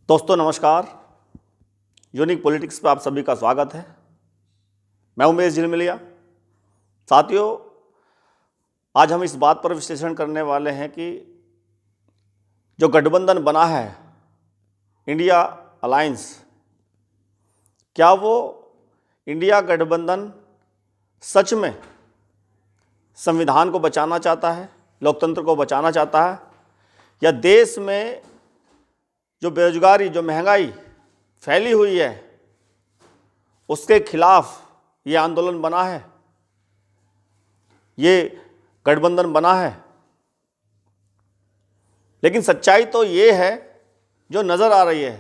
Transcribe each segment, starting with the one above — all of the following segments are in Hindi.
दोस्तों नमस्कार। यूनिक पॉलिटिक्स पर आप सभी का स्वागत है। मैं उमेश झिलमिलिया। साथियों, आज हम इस बात पर विश्लेषण करने वाले हैं कि जो गठबंधन बना है इंडिया अलायंस, क्या वो इंडिया गठबंधन सच में संविधान को बचाना चाहता है, लोकतंत्र को बचाना चाहता है, या देश में जो बेरोजगारी, जो महंगाई फैली हुई है उसके खिलाफ ये आंदोलन बना है, ये गठबंधन बना है। लेकिन सच्चाई तो ये है जो नज़र आ रही है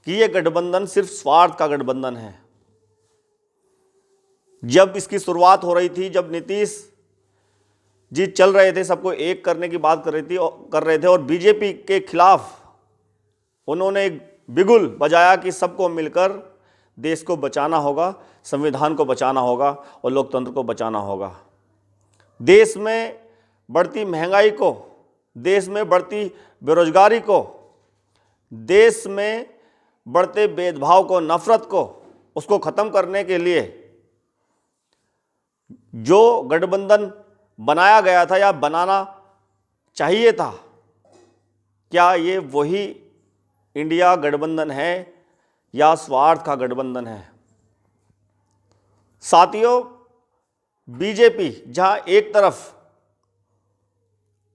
कि ये गठबंधन सिर्फ स्वार्थ का गठबंधन है। जब इसकी शुरुआत हो रही थी, जब नीतीश जी चल रहे थे, सबको एक करने की बात कर रहे थे और बीजेपी के खिलाफ उन्होंने एक बिगुल बजाया कि सबको मिलकर देश को बचाना होगा, संविधान को बचाना होगा और लोकतंत्र को बचाना होगा। देश में बढ़ती महंगाई को, देश में बढ़ती बेरोजगारी को, देश में बढ़ते भेदभाव को, नफरत को, उसको ख़त्म करने के लिए जो गठबंधन बनाया गया था या बनाना चाहिए था, क्या ये वही इंडिया गठबंधन है या स्वार्थ का गठबंधन है? साथियों, बीजेपी जहां एक तरफ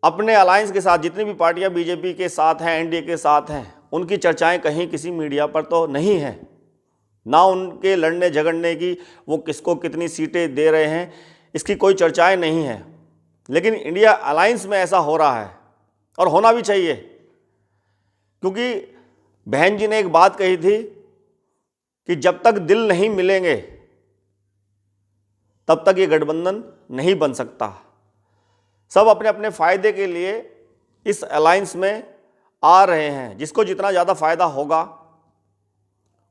अपने अलायंस के साथ, जितनी भी पार्टियां बीजेपी के साथ हैं, एनडीए के साथ हैं, उनकी चर्चाएं कहीं किसी मीडिया पर तो नहीं है, ना उनके लड़ने झगड़ने की, वो किसको कितनी सीटें दे रहे हैं, इसकी कोई चर्चाएं नहीं है। लेकिन इंडिया अलायंस में ऐसा हो रहा है और होना भी चाहिए, क्योंकि बहन जी ने एक बात कही थी कि जब तक दिल नहीं मिलेंगे तब तक ये गठबंधन नहीं बन सकता। सब अपने अपने फायदे के लिए इस अलायंस में आ रहे हैं, जिसको जितना ज़्यादा फायदा होगा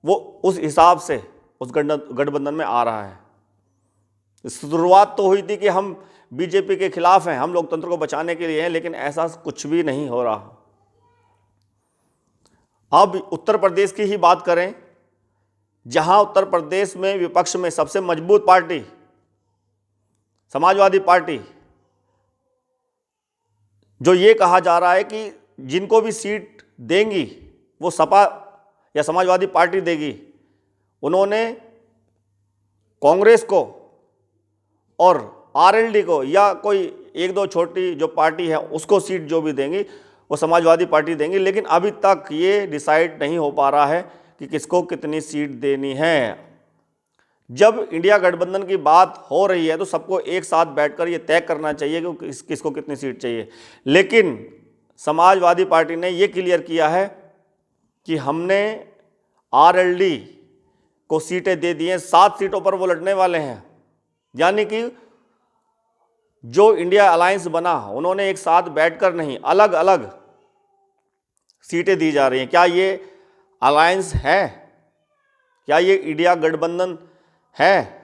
वो उस हिसाब से उस गठबंधन में आ रहा है। शुरुआत तो हुई थी कि हम बीजेपी के खिलाफ हैं, हम लोकतंत्र को बचाने के लिए हैं, लेकिन ऐसा कुछ भी नहीं हो रहा। अब उत्तर प्रदेश की ही बात करें, जहां उत्तर प्रदेश में विपक्ष में सबसे मजबूत पार्टी समाजवादी पार्टी, जो ये कहा जा रहा है कि जिनको भी सीट देंगी वो सपा या समाजवादी पार्टी देगी, उन्होंने कांग्रेस को और आरएलडी को या कोई एक दो छोटी जो पार्टी है उसको सीट जो भी देंगी वो समाजवादी पार्टी देंगी। लेकिन अभी तक ये डिसाइड नहीं हो पा रहा है कि किसको कितनी सीट देनी है। जब इंडिया गठबंधन की बात हो रही है तो सबको एक साथ बैठकर ये तय करना चाहिए कि किसको कितनी सीट चाहिए। लेकिन समाजवादी पार्टी ने ये क्लियर किया है कि हमने आरएलडी को सीटें दे दी हैं, 7 सीटों पर वो लड़ने वाले हैं। यानी कि जो इंडिया अलायंस बना, उन्होंने एक साथ बैठकर नहीं, अलग अलग सीटें दी जा रही हैं। क्या ये अलायंस है? क्या ये इंडिया गठबंधन है?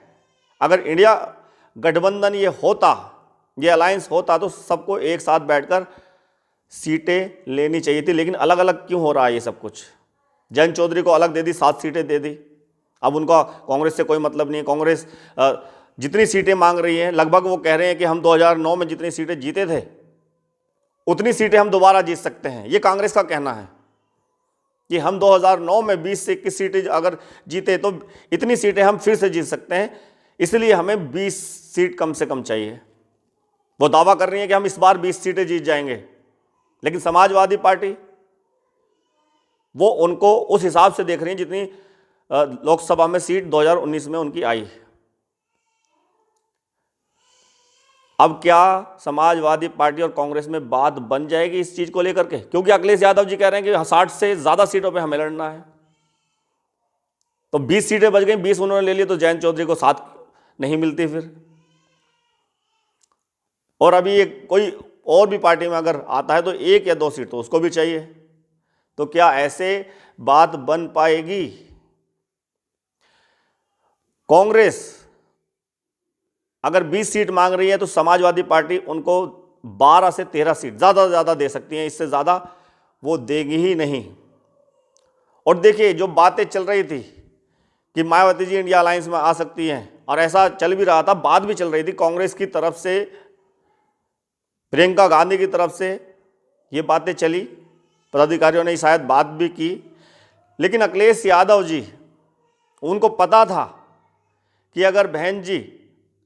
अगर इंडिया गठबंधन ये होता, ये अलायंस होता, तो सबको एक साथ बैठकर सीटें लेनी चाहिए थी। लेकिन अलग अलग क्यों हो रहा है ये सब कुछ? जयंत चौधरी को अलग दे दी, 7 सीटें दे दी। अब उनका कांग्रेस से कोई मतलब नहीं है। कांग्रेस जितनी सीटें मांग रही हैं, लगभग वो कह रहे हैं कि हम 2009 में जितनी सीटें जीते थे उतनी सीटें हम दोबारा जीत सकते हैं। ये कांग्रेस का कहना है कि हम 2009 में 20 से 21 सीटें अगर जीते तो इतनी सीटें हम फिर से जीत सकते हैं, इसलिए हमें 20 सीट कम से कम चाहिए। वो दावा कर रही है कि हम इस बार 20 सीटें जीत जाएंगे। लेकिन समाजवादी पार्टी वो उनको उस हिसाब से देख रही है जितनी लोकसभा में सीट 2019 में उनकी आई। अब क्या समाजवादी पार्टी और कांग्रेस में बात बन जाएगी इस चीज को लेकर के? क्योंकि अखिलेश यादव जी कह रहे हैं कि 60 से ज्यादा सीटों पे हमें लड़ना है। तो 20 सीटें बच गई, 20 उन्होंने ले ली, तो जयंत चौधरी को 7 नहीं मिलती फिर। और अभी एक कोई और भी पार्टी में अगर आता है तो 1 या 2 सीट तो उसको भी चाहिए। तो क्या ऐसे बात बन पाएगी? कांग्रेस अगर 20 सीट मांग रही है तो समाजवादी पार्टी उनको 12 से 13 सीट ज़्यादा से ज़्यादा दे सकती है, इससे ज़्यादा वो देगी ही नहीं। और देखिए जो बातें चल रही थी कि मायावती जी इंडिया अलायंस में आ सकती हैं, और ऐसा चल भी रहा था, बात भी चल रही थी कांग्रेस की तरफ से, प्रियंका गांधी की तरफ से ये बातें चली, पदाधिकारियों ने शायद बात भी की। लेकिन अखिलेश यादव जी, उनको पता था कि अगर बहन जी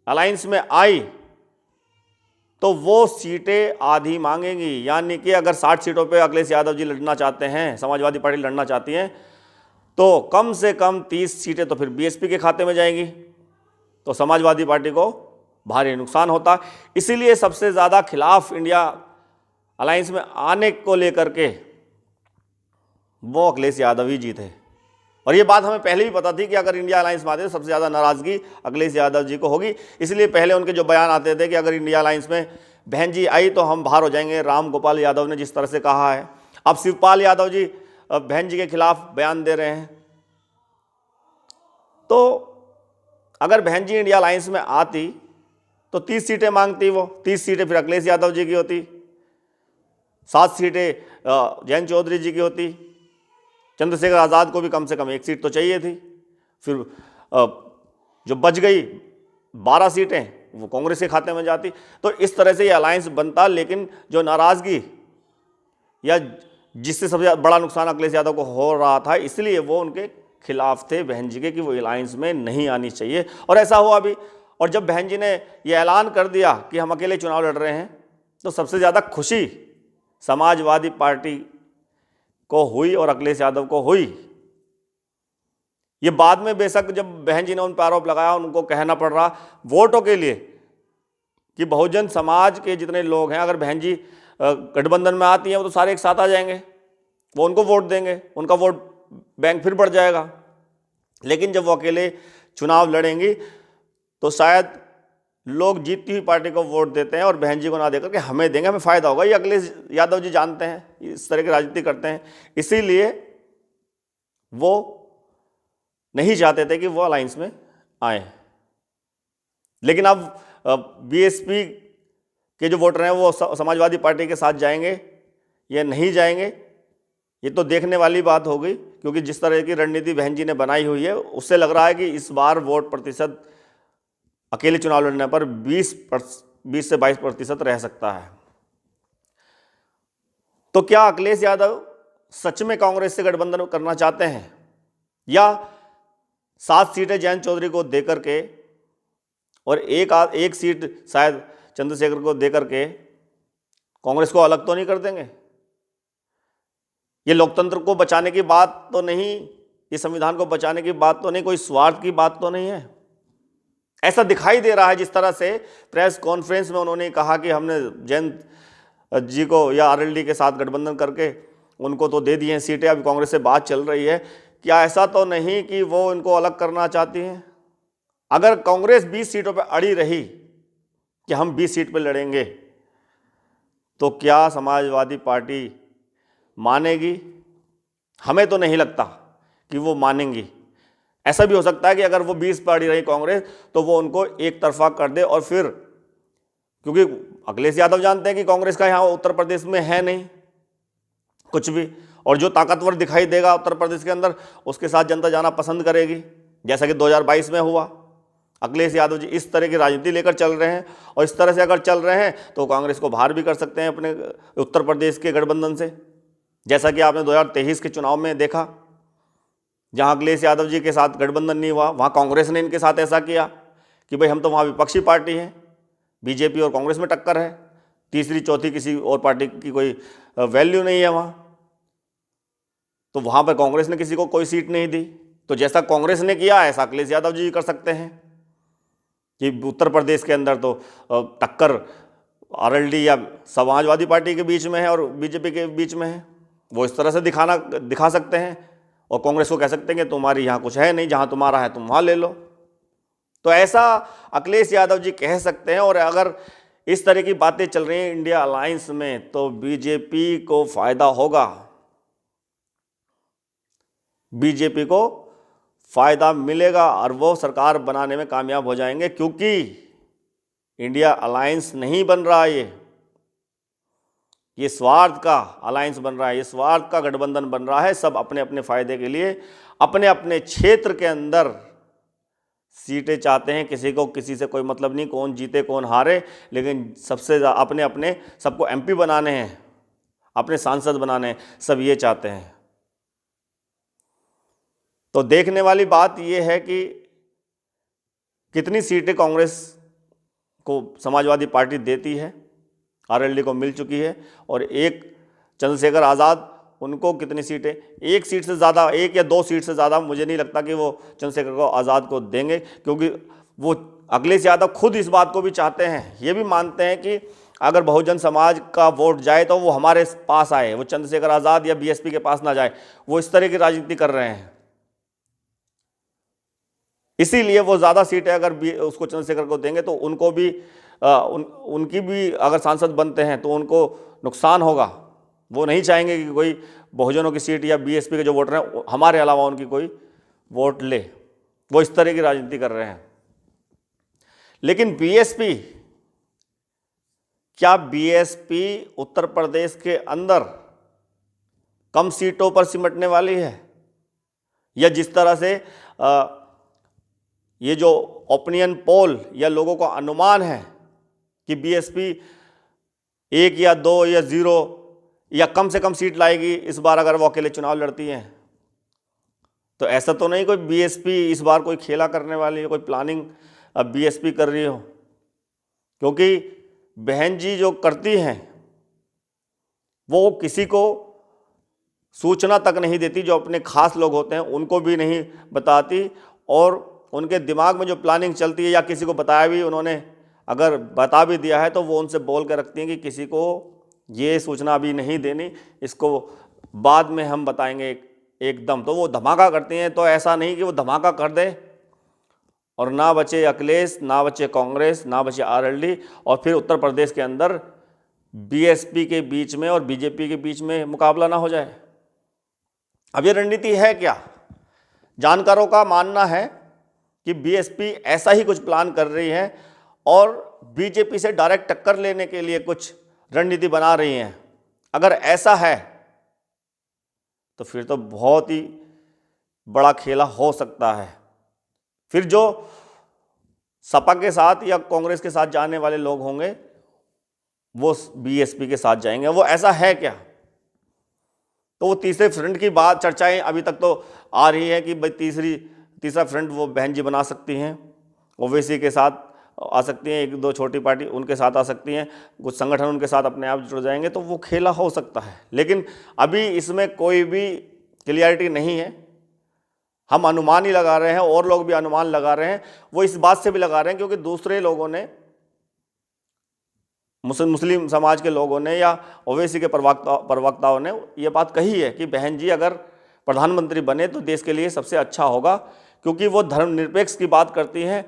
अलायंस में आई तो वो सीटें आधी मांगेंगी, यानी कि अगर 60 सीटों पे अखिलेश यादव जी लड़ना चाहते हैं, समाजवादी पार्टी लड़ना चाहती हैं, तो कम से कम 30 सीटें तो फिर बीएसपी के खाते में जाएंगी, तो समाजवादी पार्टी को भारी नुकसान होता। इसीलिए सबसे ज़्यादा खिलाफ इंडिया अलायंस में आने को लेकर के वो अखिलेश यादव ही जी थे। और ये बात हमें पहले भी पता थी कि अगर इंडिया अलायंस में आते तो सबसे ज़्यादा नाराज़गी अखिलेश यादव जी को होगी। इसलिए पहले उनके जो बयान आते थे कि अगर इंडिया अलायंस में बहन जी आई तो हम बाहर हो जाएंगे, राम गोपाल यादव ने जिस तरह से कहा है। अब शिवपाल यादव जी बहन जी के खिलाफ बयान दे रहे हैं। तो अगर बहन जी इंडिया अलायंस में आती तो 30 सीटें मांगती, वो 30 सीटें फिर अखिलेश यादव जी की होती, 7 सीटें जयंत चौधरी जी की होती, चंद्रशेखर आज़ाद को भी कम से कम 1 सीट तो चाहिए थी, फिर जो बच गई 12 सीटें वो कांग्रेस के खाते में जाती। तो इस तरह से ये अलायंस बनता। लेकिन जो नाराज़गी या जिससे सबसे बड़ा नुकसान अखिलेश यादव को हो रहा था, इसलिए वो उनके खिलाफ थे बहन जी के कि वो अलायंस में नहीं आनी चाहिए, और ऐसा हुआ भी। और जब बहन जी ने ये ऐलान कर दिया कि हम अकेले चुनाव लड़ रहे हैं, तो सबसे ज़्यादा खुशी समाजवादी पार्टी को हुई और अखिलेश यादव को हुई। ये बाद में बेशक जब बहन जी ने उन पर आरोप लगाया, उनको कहना पड़ रहा वोटों के लिए कि बहुजन समाज के जितने लोग हैं, अगर बहन जी गठबंधन में आती हैं वो तो सारे एक साथ आ जाएंगे, वो उनको वोट देंगे, उनका वोट बैंक फिर बढ़ जाएगा। लेकिन जब वो अकेले चुनाव लड़ेंगी तो शायद लोग जीतती हुई पार्टी को वोट देते हैं और बहन जी को ना देकर के हमें देंगे, हमें फ़ायदा होगा। ये अखिलेश यादव जी जानते हैं, इस तरह की राजनीति करते हैं, इसीलिए वो नहीं चाहते थे कि वो अलायंस में आए। लेकिन अब बीएसपी के जो वोटर हैं वो समाजवादी पार्टी के साथ जाएंगे या नहीं जाएंगे, ये तो देखने वाली बात होगी, क्योंकि जिस तरह की रणनीति बहन जी ने बनाई हुई है उससे लग रहा है कि इस बार वोट प्रतिशत अकेले चुनाव लड़ने पर 20 से 22% रह सकता है। तो क्या अखिलेश यादव सच में कांग्रेस से गठबंधन करना चाहते हैं, या 7 सीटें जयंत चौधरी को देकर के और एक सीट शायद चंद्रशेखर को देकर के कांग्रेस को अलग तो नहीं कर देंगे? ये लोकतंत्र को बचाने की बात तो नहीं, ये संविधान को बचाने की बात तो नहीं, कोई स्वार्थ की बात तो नहीं है। ऐसा दिखाई दे रहा है जिस तरह से प्रेस कॉन्फ्रेंस में उन्होंने कहा कि हमने जयंत जी को या आरएलडी के साथ गठबंधन करके उनको तो दे दिए हैं सीटें, अभी कांग्रेस से बात चल रही है। क्या ऐसा तो नहीं कि वो इनको अलग करना चाहती हैं? अगर कांग्रेस 20 सीटों पर अड़ी रही कि हम 20 सीट पर लड़ेंगे, तो क्या समाजवादी पार्टी मानेगी? हमें तो नहीं लगता कि वो मानेंगी। ऐसा भी हो सकता है कि अगर वो 20 पर अड़ी रही कांग्रेस तो वो उनको एक तरफा कर दे, और फिर क्योंकि अखिलेश यादव जानते हैं कि कांग्रेस का यहाँ उत्तर प्रदेश में है नहीं कुछ भी, और जो ताकतवर दिखाई देगा उत्तर प्रदेश के अंदर उसके साथ जनता जाना पसंद करेगी, जैसा कि 2022 में हुआ। अखिलेश यादव जी इस तरह की राजनीति लेकर चल रहे हैं, और इस तरह से अगर चल रहे हैं तो कांग्रेस को बाहर भी कर सकते हैं अपने उत्तर प्रदेश के गठबंधन से, जैसा कि आपने 2023 के चुनाव में देखा, जहां अखिलेश यादव जी के साथ गठबंधन नहीं हुआ, वहां कांग्रेस ने इनके साथ ऐसा किया कि भाई हम तो वहां विपक्षी पार्टी हैं, बीजेपी और कांग्रेस में टक्कर है, तीसरी चौथी किसी और पार्टी की कोई वैल्यू नहीं है वहां, तो वहां पर कांग्रेस ने किसी को कोई सीट नहीं दी। तो जैसा कांग्रेस ने किया ऐसा अखिलेश यादव जी कर सकते हैं कि उत्तर प्रदेश के अंदर तो टक्कर आरएलडी या समाजवादी पार्टी के बीच में है और बीजेपी के बीच में है, वो इस तरह से दिखा सकते हैं, और कांग्रेस को कह सकते हैं कि तुम्हारी यहाँ कुछ है नहीं, जहाँ तुम्हारा है तुम वहाँ ले लो। तो ऐसा अखिलेश यादव जी कह सकते हैं। और अगर इस तरह की बातें चल रही हैं इंडिया अलायंस में तो बीजेपी को फायदा होगा, बीजेपी को फायदा मिलेगा और वो सरकार बनाने में कामयाब हो जाएंगे, क्योंकि इंडिया अलायंस नहीं बन रहा है, ये स्वार्थ का अलायंस बन रहा है, ये स्वार्थ का गठबंधन बन रहा है। सब अपने अपने फायदे के लिए अपने अपने क्षेत्र के अंदर सीटें चाहते हैं। किसी को किसी से कोई मतलब नहीं, कौन जीते कौन हारे, लेकिन सबसे अपने अपने सबको एमपी बनाने हैं, अपने सांसद बनाने हैं, सब ये चाहते हैं। तो देखने वाली बात यह है कि कितनी सीटें कांग्रेस को समाजवादी पार्टी देती है। आरएलडी को मिल चुकी है, और एक चंद्रशेखर आज़ाद, उनको कितनी सीटें, एक सीट से ज़्यादा, एक या दो सीट से ज़्यादा मुझे नहीं लगता कि वो चंद्रशेखर को आज़ाद को देंगे, क्योंकि वो अखिलेश यादव खुद इस बात को भी चाहते हैं, ये भी मानते हैं कि अगर बहुजन समाज का वोट जाए तो वो हमारे पास आए, वो चंद्रशेखर आज़ाद या बीएसपी के पास ना जाए। वो इस तरह की राजनीति कर रहे हैं, इसीलिए वो ज़्यादा सीटें अगर उसको चंद्रशेखर को देंगे तो उनको भी उनकी भी अगर सांसद बनते हैं तो उनको नुकसान होगा। वो नहीं चाहेंगे कि कोई बहुजनों की सीट या बीएसपी के जो वोटर हैं हमारे अलावा उनकी कोई वोट ले। वो इस तरह की राजनीति कर रहे हैं। लेकिन बीएसपी, क्या बीएसपी उत्तर प्रदेश के अंदर कम सीटों पर सिमटने वाली है? या जिस तरह से ये जो ओपिनियन पोल या लोगों का अनुमान है कि बीएसपी 1 या 2 या 0 या कम से कम सीट लाएगी इस बार अगर वो अकेले चुनाव लड़ती हैं, तो ऐसा तो नहीं कोई बीएसपी इस बार कोई खेला करने वाली है, कोई प्लानिंग अब बीएसपी कर रही हो। क्योंकि बहन जी जो करती हैं वो किसी को सूचना तक नहीं देती, जो अपने खास लोग होते हैं उनको भी नहीं बताती, और उनके दिमाग में जो प्लानिंग चलती है या किसी को बताया भी उन्होंने अगर बता भी दिया है तो वो उनसे बोल के रखती हैं कि किसी को ये सूचना अभी नहीं देनी, इसको बाद में हम बताएंगे एकदम। तो वो धमाका करती हैं। तो ऐसा नहीं कि वो धमाका कर दे और ना बचे अखिलेश, ना बचे कांग्रेस, ना बचे आरएलडी, और फिर उत्तर प्रदेश के अंदर बीएसपी के बीच में और बीजेपी के बीच में मुकाबला ना हो जाए। अब ये रणनीति है क्या? जानकारों का मानना है कि बीएसपी ऐसा ही कुछ प्लान कर रही है और बीजेपी से डायरेक्ट टक्कर लेने के लिए कुछ रणनीति बना रही हैं। अगर ऐसा है तो फिर तो बहुत ही बड़ा खेला हो सकता है। फिर जो सपा के साथ या कांग्रेस के साथ जाने वाले लोग होंगे वो बीएसपी के साथ जाएंगे। वो ऐसा है क्या? तो वो तीसरे फ्रंट की बात, चर्चाएं अभी तक तो आ रही है कि भाई तीसरा फ्रंट वो बहन जी बना सकती हैं, ओवैसी के साथ आ सकती हैं, 1-2 छोटी पार्टी उनके साथ आ सकती हैं, कुछ संगठन उनके साथ अपने आप जुड़ जाएंगे, तो वो खेला हो सकता है। लेकिन अभी इसमें कोई भी क्लियरिटी नहीं है। हम अनुमान ही लगा रहे हैं, और लोग भी अनुमान लगा रहे हैं। वो इस बात से भी लगा रहे हैं क्योंकि दूसरे लोगों ने, मुस्लिम समाज के लोगों ने या ओवैसी के प्रवक्ताओं ने ये बात कही है कि बहन जी अगर प्रधानमंत्री बने तो देश के लिए सबसे अच्छा होगा, क्योंकि वो धर्मनिरपेक्ष की बात करती हैं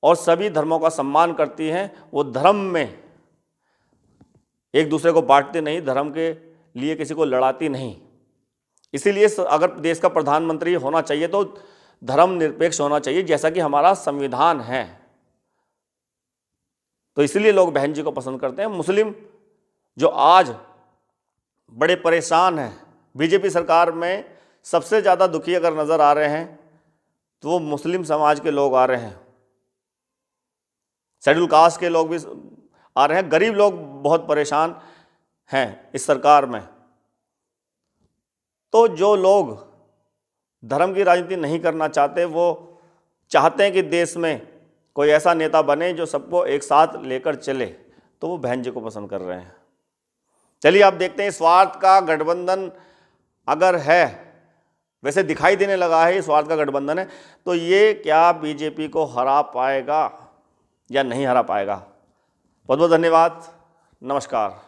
और सभी धर्मों का सम्मान करती हैं। वो धर्म में एक दूसरे को बांटती नहीं, धर्म के लिए किसी को लड़ाती नहीं। इसीलिए अगर देश का प्रधानमंत्री होना चाहिए तो धर्मनिरपेक्ष होना चाहिए, जैसा कि हमारा संविधान है। तो इसलिए लोग बहन जी को पसंद करते हैं। मुस्लिम जो आज बड़े परेशान हैं, बीजेपी सरकार में सबसे ज़्यादा दुखी अगर नज़र आ रहे हैं तो वो मुस्लिम समाज के लोग आ रहे हैं, शेड्यूल कास्ट के लोग भी आ रहे हैं, गरीब लोग बहुत परेशान हैं इस सरकार में। तो जो लोग धर्म की राजनीति नहीं करना चाहते, वो चाहते हैं कि देश में कोई ऐसा नेता बने जो सबको एक साथ लेकर चले, तो वो बहन जी को पसंद कर रहे हैं। चलिए आप देखते हैं, स्वार्थ का गठबंधन अगर है, वैसे दिखाई देने लगा है ये स्वार्थ का गठबंधन है, तो ये क्या बीजेपी को हरा पाएगा या नहीं हरा पाएगा? बहुत बहुत धन्यवाद, नमस्कार।